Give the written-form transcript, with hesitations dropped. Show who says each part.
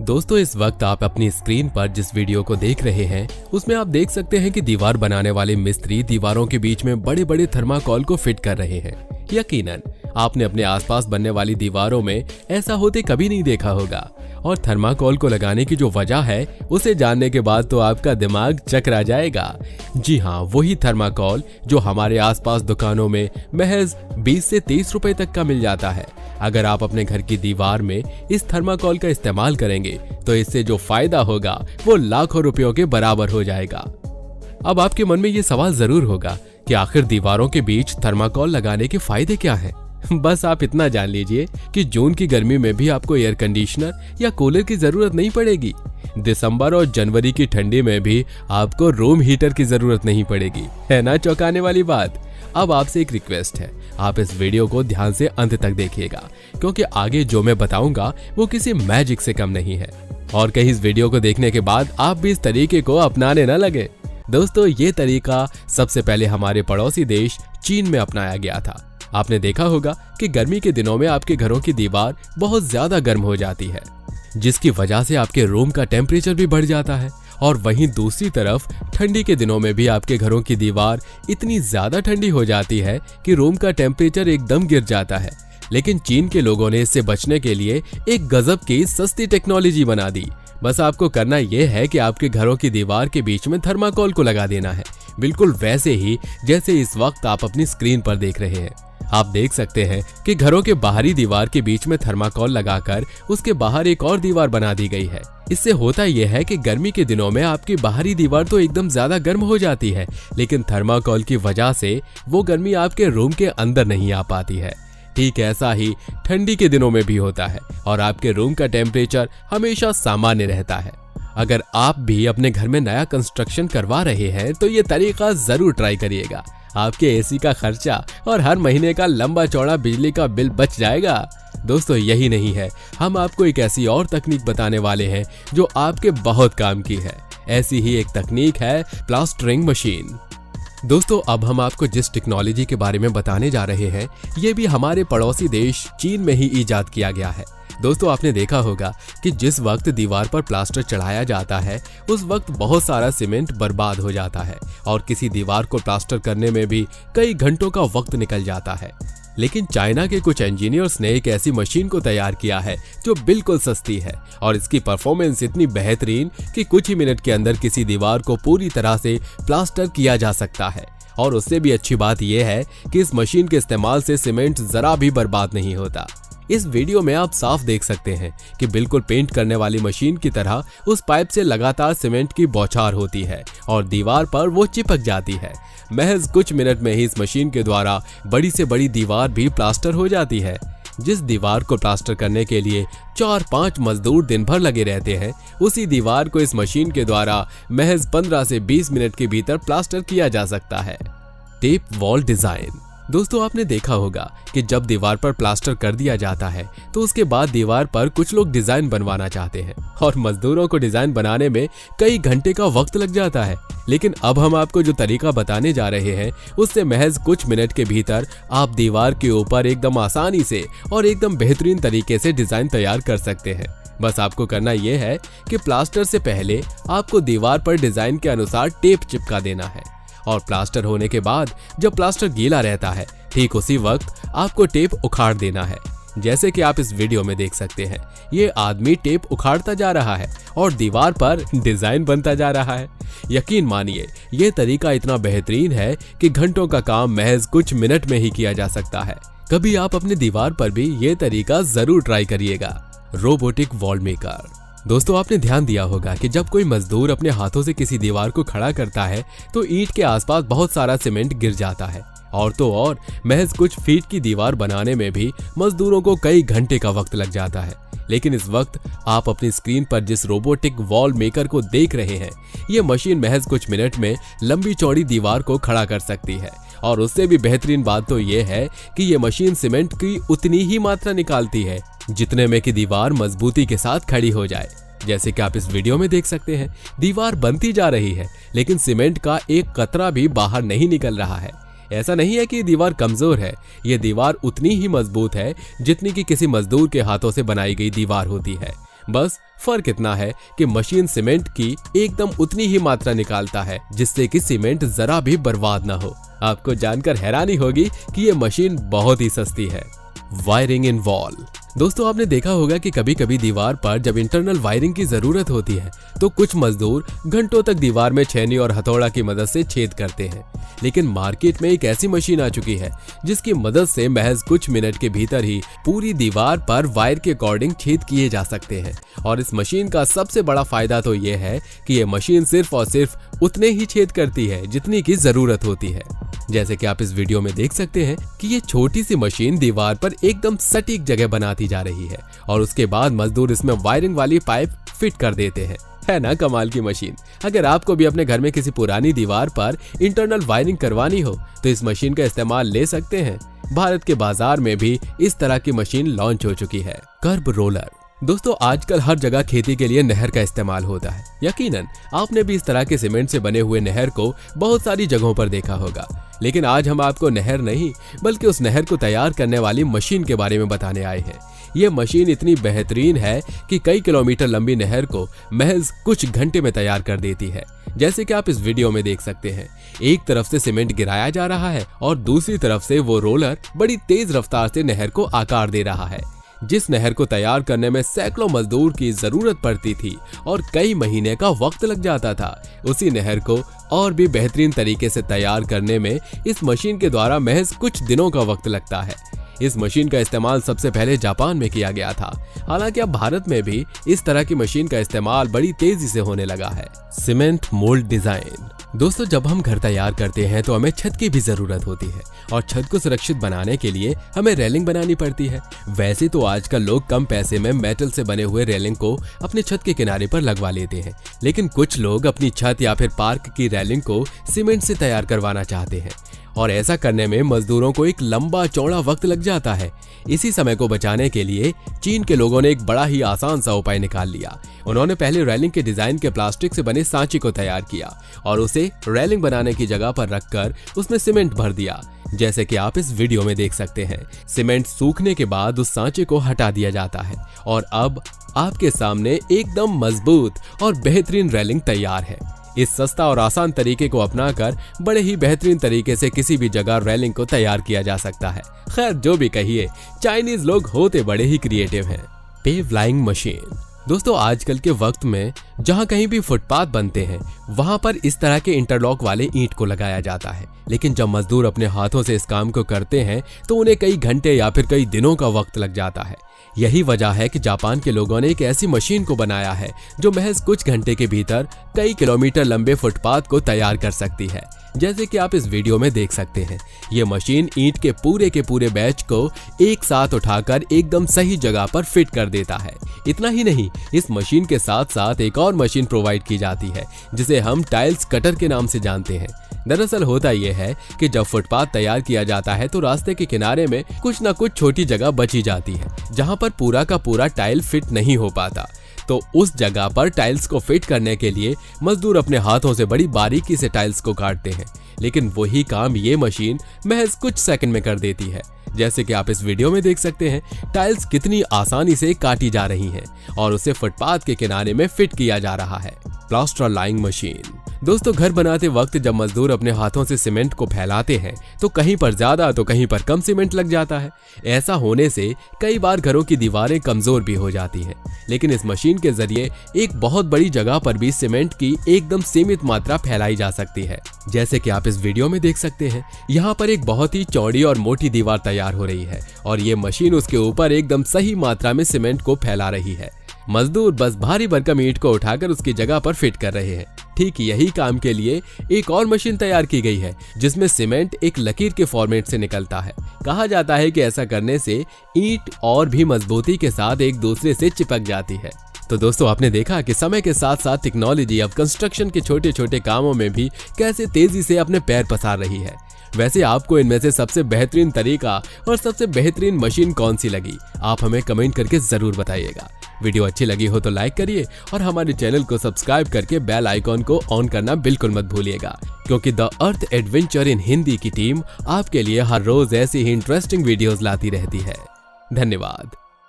Speaker 1: दोस्तों इस वक्त आप अपनी स्क्रीन पर जिस वीडियो को देख रहे हैं उसमें आप देख सकते हैं कि दीवार बनाने वाले मिस्त्री दीवारों के बीच में बड़े बड़े थर्माकोल को फिट कर रहे हैं। यकीनन आपने अपने आसपास बनने वाली दीवारों में ऐसा होते कभी नहीं देखा होगा और थर्माकोल को लगाने की जो वजह है उसे जानने के बाद तो आपका दिमाग चकरा जाएगा। जी हाँ, वही थर्माकोल जो हमारे आसपास दुकानों में महज 20 से 30 रुपए तक का मिल जाता है। अगर आप अपने घर की दीवार में इस थर्माकोल का इस्तेमाल करेंगे तो इससे जो फायदा होगा वो लाखों रुपयों के बराबर हो जाएगा। अब आपके मन में ये सवाल जरूर होगा कि आखिर दीवारों के बीच थर्माकोल लगाने के फायदे क्या हैं? बस आप इतना जान लीजिए कि जून की गर्मी में भी आपको एयर कंडीशनर या कूलर की जरूरत नहीं पड़ेगी। दिसंबर और जनवरी की ठंडी में भी आपको रूम हीटर की जरूरत नहीं पड़ेगी। है ना चौंकाने वाली बात? अब आपसे एक रिक्वेस्ट है, आप इस वीडियो को ध्यान से अंत तक देखिएगा क्योंकि आगे जो मैं बताऊंगा वो किसी मैजिक से कम नहीं है। और कहीं इस वीडियो को देखने के बाद आप भी इस तरीके को अपनाने न लगे। दोस्तों ये तरीका सबसे पहले हमारे पड़ोसी देश चीन में अपनाया गया था। आपने देखा होगा कि गर्मी के दिनों में आपके घरों की दीवार बहुत ज्यादा गर्म हो जाती है जिसकी वजह से आपके रूम का टेम्परेचर भी बढ़ जाता है और वहीं दूसरी तरफ ठंडी के दिनों में भी आपके घरों की दीवार इतनी ज्यादा ठंडी हो जाती है कि रूम का टेम्परेचर एकदम गिर जाता है। लेकिन चीन के लोगों ने इससे बचने के लिए एक गजब की सस्ती टेक्नोलॉजी बना दी। बस आपको करना यह है कि आपके घरों की दीवार के बीच में थर्माकोल को लगा देना है, बिल्कुल वैसे ही जैसे इस वक्त आप अपनी स्क्रीन पर देख रहे हैं। आप देख सकते हैं कि घरों के बाहरी दीवार के बीच में थर्माकोल लगाकर उसके बाहर एक और दीवार बना दी गई है। इससे होता यह है कि गर्मी के दिनों में आपकी बाहरी दीवार तो एकदम ज्यादा गर्म हो जाती है, लेकिन थर्माकोल की वजह से वो गर्मी आपके रूम के अंदर नहीं आ पाती है। ठीक ऐसा ही ठंडी के दिनों में भी होता है और आपके रूम का टेम्परेचर हमेशा सामान्य रहता है। अगर आप भी अपने घर में नया कंस्ट्रक्शन करवा रहे हैं तो ये तरीका जरूर ट्राई करिएगा। आपके एसी का खर्चा और हर महीने का लंबा चौड़ा बिजली का बिल बच जाएगा। दोस्तों यही नहीं है, हम आपको एक ऐसी और तकनीक बताने वाले हैं जो आपके बहुत काम की है। ऐसी ही एक तकनीक है प्लास्टरिंग मशीन। दोस्तों अब हम आपको जिस टेक्नोलॉजी के बारे में बताने जा रहे हैं ये भी हमारे पड़ोसी देश चीन में ही इजाद किया गया है। दोस्तों आपने देखा होगा कि जिस वक्त दीवार पर प्लास्टर चढ़ाया जाता है उस वक्त बहुत सारा सीमेंट बर्बाद हो जाता है और किसी दीवार को प्लास्टर करने में भी कई घंटों का वक्त निकल जाता है। लेकिन चाइना के कुछ इंजीनियर्स ने एक ऐसी मशीन को तैयार किया है जो बिल्कुल सस्ती है और इसकी परफॉर्मेंस इतनी बेहतरीन कि कुछ ही मिनट के अंदर किसी दीवार को पूरी तरह से प्लास्टर किया जा सकता है। और उससे भी अच्छी बात यह है कि इस मशीन के इस्तेमाल से सीमेंट जरा भी बर्बाद नहीं होता। इस वीडियो में आप साफ देख सकते हैं कि बिल्कुल पेंट करने वाली मशीन की तरह उस पाइप से लगातार सीमेंट की बौछार होती है और दीवार पर वो चिपक जाती है। महज कुछ मिनट में ही इस मशीन के द्वारा बड़ी से बड़ी दीवार भी प्लास्टर हो जाती है। जिस दीवार को प्लास्टर करने के लिए 4-5 मजदूर दिन भर लगे रहते हैं उसी दीवार को इस मशीन के द्वारा महज 15 से 20 मिनट के भीतर प्लास्टर किया जा सकता है। Tape wall design. दोस्तों आपने देखा होगा कि जब दीवार पर प्लास्टर कर दिया जाता है तो उसके बाद दीवार पर कुछ लोग डिजाइन बनवाना चाहते हैं और मजदूरों को डिजाइन बनाने में कई घंटे का वक्त लग जाता है। लेकिन अब हम आपको जो तरीका बताने जा रहे हैं उससे महज कुछ मिनट के भीतर आप दीवार के ऊपर एकदम आसानी से और एकदम बेहतरीन तरीके से डिजाइन तैयार कर सकते हैं। बस आपको करना यह है कि प्लास्टर से पहले आपको दीवार पर डिजाइन के अनुसार टेप चिपका देना है और प्लास्टर होने के बाद जब प्लास्टर गीला रहता है ठीक उसी वक्त आपको टेप उखाड़ देना है। जैसे कि आप इस वीडियो में देख सकते हैं ये आदमी टेप उखाड़ता जा रहा है और दीवार पर डिजाइन बनता जा रहा है। यकीन मानिए ये तरीका इतना बेहतरीन है कि घंटों का काम महज कुछ मिनट में ही किया जा सकता है। कभी आप अपनी दीवार पर भी ये तरीका जरूर ट्राई करिएगा। Robotic wall maker. दोस्तों आपने ध्यान दिया होगा कि जब कोई मजदूर अपने हाथों से किसी दीवार को खड़ा करता है तो ईंट के आसपास बहुत सारा सीमेंट गिर जाता है और तो और महज कुछ फीट की दीवार बनाने में भी मजदूरों को कई घंटे का वक्त लग जाता है। लेकिन इस वक्त आप अपनी स्क्रीन पर जिस रोबोटिक वॉल मेकर को देख रहे हैं ये मशीन महज कुछ मिनट में लंबी चौड़ी दीवार को खड़ा कर सकती है। और उससे भी बेहतरीन बात तो ये है कि ये मशीन सीमेंट की उतनी ही मात्रा निकालती है जितने में कि दीवार मजबूती के साथ खड़ी हो जाए। जैसे कि आप इस वीडियो में देख सकते हैं दीवार बनती जा रही है लेकिन सीमेंट का एक कतरा भी बाहर नहीं निकल रहा है। ऐसा नहीं है कि दीवार कमजोर है, ये दीवार उतनी ही मजबूत है जितनी कि किसी मजदूर के हाथों से बनाई गई दीवार होती है। बस फर्क इतना है कि मशीन सीमेंट की एकदम उतनी ही मात्रा निकालता है जिससे कि सीमेंट जरा भी बर्बाद ना हो। आपको जानकर हैरानी होगी कि ये मशीन बहुत ही सस्ती है। Wiring in wall. दोस्तों आपने देखा होगा कि कभी कभी दीवार पर जब इंटरनल वायरिंग की जरूरत होती है तो कुछ मजदूर घंटों तक दीवार में छेनी और हथौड़ा की मदद से छेद करते हैं, लेकिन मार्केट में एक ऐसी मशीन आ चुकी है जिसकी मदद से महज कुछ मिनट के भीतर ही पूरी दीवार पर वायर के अकॉर्डिंग छेद किए जा सकते हैं। और इस मशीन का सबसे बड़ा फायदा तो ये है कि ये मशीन सिर्फ और सिर्फ उतने ही छेद करती है जितनी की जरूरत होती है। जैसे कि आप इस वीडियो में देख सकते हैं कि ये छोटी सी मशीन दीवार पर एकदम सटीक जगह बनाती जा रही है और उसके बाद मजदूर इसमें वायरिंग वाली पाइप फिट कर देते हैं। है ना कमाल की मशीन। अगर आपको भी अपने घर में किसी पुरानी दीवार पर इंटरनल वायरिंग करवानी हो तो इस मशीन का इस्तेमाल ले सकते हैं। भारत के बाजार में भी इस तरह की मशीन लॉन्च हो चुकी है। कर्ब रोलर। दोस्तों आजकल हर जगह खेती के लिए नहर का इस्तेमाल होता है। यकीनन आपने भी इस तरह के सीमेंट से बने हुए नहर को बहुत सारी जगहों पर देखा होगा, लेकिन आज हम आपको नहर नहीं बल्कि उस नहर को तैयार करने वाली मशीन के बारे में बताने आए हैं। ये मशीन इतनी बेहतरीन है कि कई किलोमीटर लंबी नहर को महज कुछ घंटे में तैयार कर देती है। जैसे कि आप इस वीडियो में देख सकते हैं, एक तरफ से सीमेंट गिराया जा रहा है और दूसरी तरफ से वो रोलर बड़ी तेज रफ्तार से नहर को आकार दे रहा है। जिस नहर को तैयार करने में सैकड़ों मजदूर की जरूरत पड़ती थी और कई महीने का वक्त लग जाता था, उसी नहर को और भी बेहतरीन तरीके से तैयार करने में इस मशीन के द्वारा महज कुछ दिनों का वक्त लगता है। इस मशीन का इस्तेमाल सबसे पहले जापान में किया गया था, हालांकि अब भारत में भी इस तरह की मशीन का इस्तेमाल बड़ी तेजी से होने लगा है। Cement mould design. दोस्तों जब हम घर तैयार करते हैं तो हमें छत की भी जरूरत होती है और छत को सुरक्षित बनाने के लिए हमें रेलिंग बनानी पड़ती है। वैसे तो आजकल लोग कम पैसे में मेटल से बने हुए रेलिंग को अपने छत के किनारे पर लगवा लेते हैं, लेकिन कुछ लोग अपनी छत या फिर पार्क की रेलिंग को सीमेंट से तैयार करवाना चाहते हैं और ऐसा करने में मजदूरों को एक लंबा चौड़ा वक्त लग जाता है। इसी समय को बचाने के लिए चीन के लोगों ने एक बड़ा ही आसान सा उपाय निकाल लिया। उन्होंने पहले रेलिंग के डिजाइन के प्लास्टिक से बने सांचे को तैयार किया और उसे रेलिंग बनाने की जगह पर रखकर उसमें सीमेंट भर दिया। जैसे कि आप इस वीडियो में देख सकते हैं, सीमेंट सूखने के बाद उस सांचे को हटा दिया जाता है और अब आपके सामने एकदम मजबूत और बेहतरीन रेलिंग तैयार है। इस सस्ता और आसान तरीके को अपनाकर बड़े ही बेहतरीन तरीके से किसी भी जगह रेलिंग को तैयार किया जा सकता है। खैर जो भी कहिए, चाइनीज लोग होते बड़े ही क्रिएटिव हैं। Pave laying machine. दोस्तों आजकल के वक्त में जहां कहीं भी फुटपाथ बनते हैं वहां पर इस तरह के इंटरलॉक वाले ईंट को लगाया जाता है, लेकिन जब मजदूर अपने हाथों से इस काम को करते हैं तो उन्हें कई घंटे या फिर कई दिनों का वक्त लग जाता है। यही वजह है कि जापान के लोगों ने एक ऐसी मशीन को बनाया है जो महज कुछ घंटे के भीतर कई किलोमीटर लंबे फुटपाथ को तैयार कर सकती है। जैसे कि आप इस वीडियो में देख सकते हैं, ये मशीन ईंट के पूरे बैच को एक साथ उठाकर एकदम सही जगह पर फिट कर देता है। इतना ही नहीं, इस मशीन के साथ साथ एक और मशीन प्रोवाइड की जाती है जिसे हम टाइल्स कटर के नाम से जानते हैं। दरअसल होता यह है कि जब फुटपाथ तैयार किया जाता है तो रास्ते के किनारे में कुछ न कुछ छोटी जगह बची जाती है जहां पर पूरा का पूरा टाइल फिट नहीं हो पाता। तो उस जगह पर टाइल्स को फिट करने के लिए मजदूर अपने हाथों से बड़ी बारीकी से टाइल्स को काटते हैं, लेकिन वही काम ये मशीन महज कुछ सेकंड में कर देती है। जैसे कि आप इस वीडियो में देख सकते हैं, टाइल्स कितनी आसानी से काटी जा रही हैं और उसे फुटपाथ के किनारे में फिट किया जा रहा है। Plaster lying machine. दोस्तों घर बनाते वक्त जब मजदूर अपने हाथों से सीमेंट को फैलाते हैं तो कहीं पर ज्यादा तो कहीं पर कम सीमेंट लग जाता है। ऐसा होने से कई बार घरों की दीवारें कमजोर भी हो जाती हैं, लेकिन इस मशीन के जरिए एक बहुत बड़ी जगह पर भी सीमेंट की एकदम सीमित मात्रा फैलाई जा सकती है। जैसे कि आप इस वीडियो में देख सकते हैं, यहाँ पर एक बहुत ही चौड़ी और मोटी दीवार तैयार हो रही है और ये मशीन उसके ऊपर एकदम सही मात्रा में सीमेंट को फैला रही है। मजदूर बस भारी भरकम ईंट को उठाकर उसकी जगह पर फिट कर रहे हैं। ठीक यही काम के लिए एक और मशीन तैयार की गई है जिसमें सीमेंट एक लकीर के फॉर्मेट से निकलता है। कहा जाता है कि ऐसा करने से ईंट और भी मजबूती के साथ एक दूसरे से चिपक जाती है। तो दोस्तों आपने देखा कि समय के साथ साथ टेक्नोलॉजी अब कंस्ट्रक्शन के छोटे छोटे कामों में भी कैसे तेजी से अपने पैर पसार रही है। वैसे आपको इनमें से सबसे बेहतरीन तरीका और सबसे बेहतरीन मशीन कौन सी लगी, आप हमें कमेंट करके जरूर बताइएगा। वीडियो अच्छी लगी हो तो लाइक करिए और हमारे चैनल को सब्सक्राइब करके बेल आइकॉन को ऑन करना बिल्कुल मत भूलिएगा, क्योंकि the earth adventure in Hindi की टीम आपके लिए हर रोज ऐसी ही इंटरेस्टिंग वीडियोस लाती रहती है। धन्यवाद।